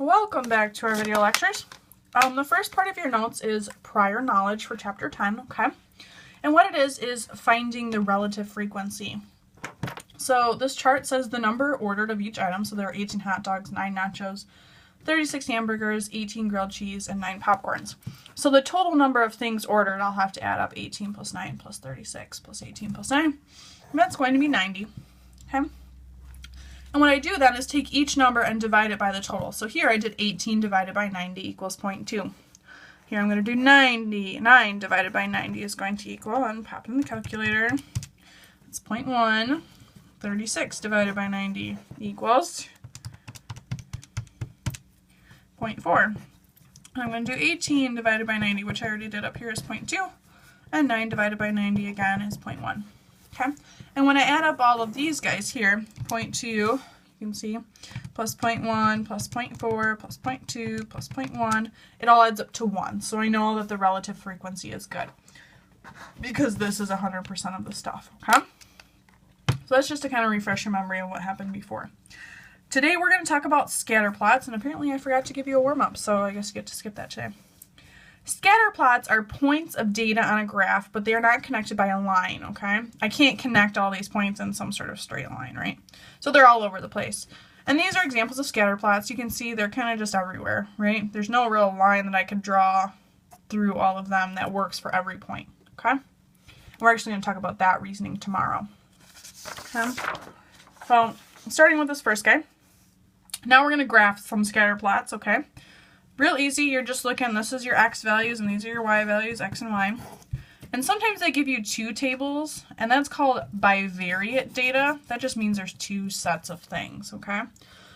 Welcome back to our video lectures. The first part of your notes is prior knowledge for chapter 10, okay? And what it is finding the relative frequency. So this chart says the number ordered of each item. So there are 18 hot dogs, 9 nachos, 36 hamburgers, 18 grilled cheese, and 9 popcorns. So the total number of things ordered, I'll have to add up 18 plus 9 plus 36 plus 18 plus 9. And that's going to be 90, okay? And what I do then is take each number and divide it by the total. So here I did 18 divided by 90 equals 0.2. Here I'm going to do 9 divided by 90 is going to equal, and pop in the calculator, it's 0.1. 36 divided by 90 equals 0.4. And I'm going to do 18 divided by 90, which I already did up here, is 0.2. And 9 divided by 90 again is 0.1. Okay, and when I add up all of these guys here, 0.2, you can see, plus 0.1, plus 0.4, plus 0.2, plus 0.1, it all adds up to 1. So I know that the relative frequency is good because this is 100% of the stuff, okay? So that's just to kind of refresh your memory of what happened before. Today we're going to talk about scatter plots, and apparently I forgot to give you a warm-up, so I guess you get to skip that today. Scatter plots are points of data on a graph, but they are not connected by a line, okay? I can't connect all these points in some sort of straight line, right? So they're all over the place. And these are examples of scatter plots. You can see they're kind of just everywhere, right? There's no real line that I could draw through all of them that works for every point, okay? We're actually going to talk about that reasoning tomorrow. Okay? So, starting with this first guy. Now we're going to graph some scatter plots, okay? Real easy, you're just looking, this is your x values and these are your y values, x and y. And sometimes they give you two tables, and that's called bivariate data. That just means there's two sets of things, okay?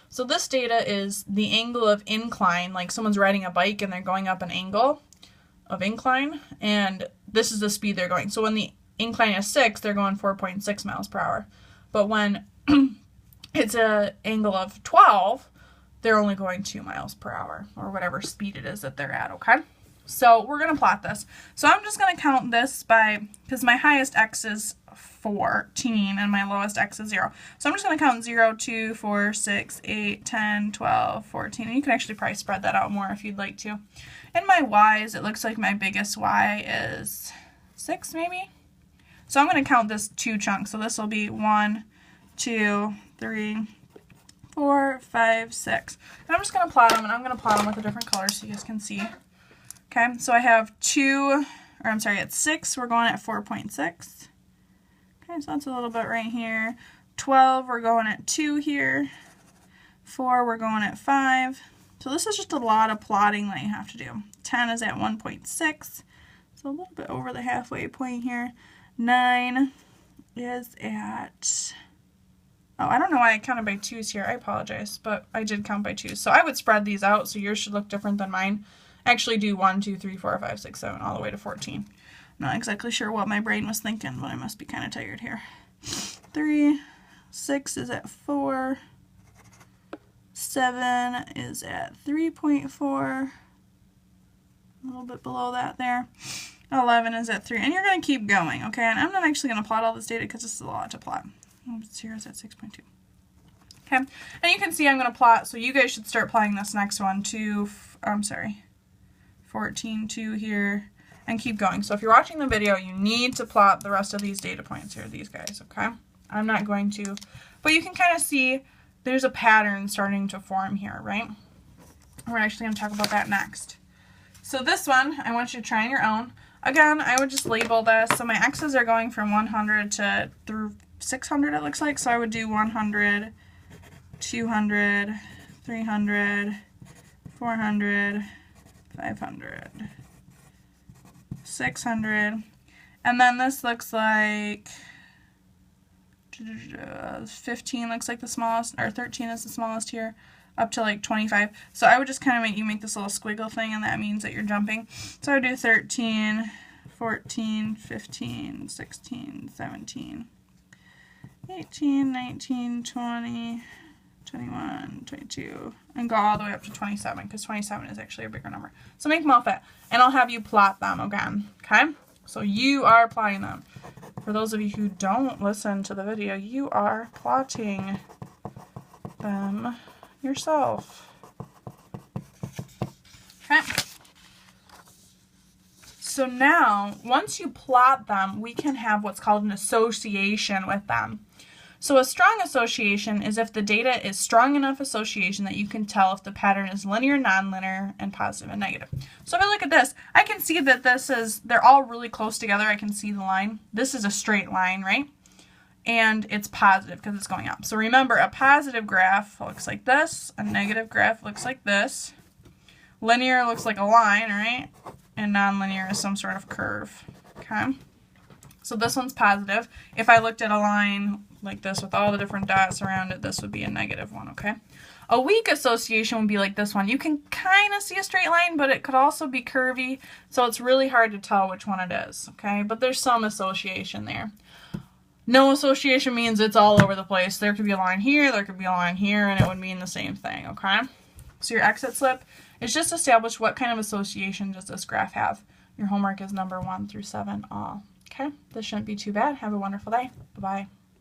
So this data is the angle of incline, like someone's riding a bike and they're going up an angle of incline, and this is the speed they're going. So when the incline is 6, they're going 4.6 miles per hour. But when it's an angle of 12, they're only going 2 miles per hour, or whatever speed it is that they're at, okay? So we're going to plot this. So I'm just going to count this by, because my highest x is 14 and my lowest x is 0. So I'm just going to count 0, 2, 4, 6, 8, 10, 12, 14. And you can actually probably spread that out more if you'd like to. And my y's, it looks like my biggest y is 6 maybe. So I'm going to count this 2 chunks. So this will be 1, 2, 3, 4, 5, 6. And I'm just going to plot them, and I'm going to plot them with a different color so you guys can see. Okay, so I have at 6, we're going at 4.6. Okay, so that's a little bit right here. 12, we're going at 2 here. 4, we're going at 5. So this is just a lot of plotting that you have to do. 10 is at 1.6, so a little bit over the halfway point here. 9 is at... Oh, I don't know why I counted by 2s here. I apologize, but I did count by 2s. So I would spread these out, so yours should look different than mine. Actually do 1, 2, 3, 4, 5, 6, 7, all the way to 14. I'm not exactly sure what my brain was thinking, but I must be kind of tired here. 3, 6 is at 4. 7 is at 3.4. A little bit below that there. 11 is at 3. And you're going to keep going, okay? And I'm not actually going to plot all this data because this is a lot to plot. 0 is at 6.2. Okay, and you can see I'm going to plot, so you guys should start plotting this next one to, 14, 2 here, and keep going. So if you're watching the video, you need to plot the rest of these data points here, these guys, okay? I'm not going to, but you can kind of see there's a pattern starting to form here, right? We're actually going to talk about that next. So this one, I want you to try on your own. Again, I would just label this. So my x's are going from 100 to through 600, it looks like. So I would do 100, 200, 300, 400, 500, 600. And then this looks like 15 looks like the smallest, or 13 is the smallest here, up to like 25. So I would just kind of make this little squiggle thing, and that means that you're jumping. So I would do 13, 14, 15, 16, 17, 18, 19, 20, 21, 22, and go all the way up to 27, because 27 is actually a bigger number. So make them all fit, and I'll have you plot them again, okay? So you are plotting them. For those of you who don't listen to the video, you are plotting them yourself. So now, once you plot them, we can have what's called an association with them. So a strong association is if the data is strong enough association that you can tell if the pattern is linear, nonlinear, and positive and negative. So if I look at this, I can see that they're all really close together. I can see the line. This is a straight line, right? And it's positive because it's going up. So remember, a positive graph looks like this. A negative graph looks like this. Linear looks like a line, right? And nonlinear is some sort of curve, okay? So this one's positive. If I looked at a line like this with all the different dots around it, this would be a negative one, okay? A weak association would be like this one. You can kind of see a straight line, but it could also be curvy, so it's really hard to tell which one it is, okay? But there's some association there. No association means it's all over the place. There could be a line here, there could be a line here, and it would mean the same thing, okay? So your exit slip is just establish what kind of association does this graph have. Your homework is number 1 through 7 all. Okay, this shouldn't be too bad. Have a wonderful day. Bye-bye.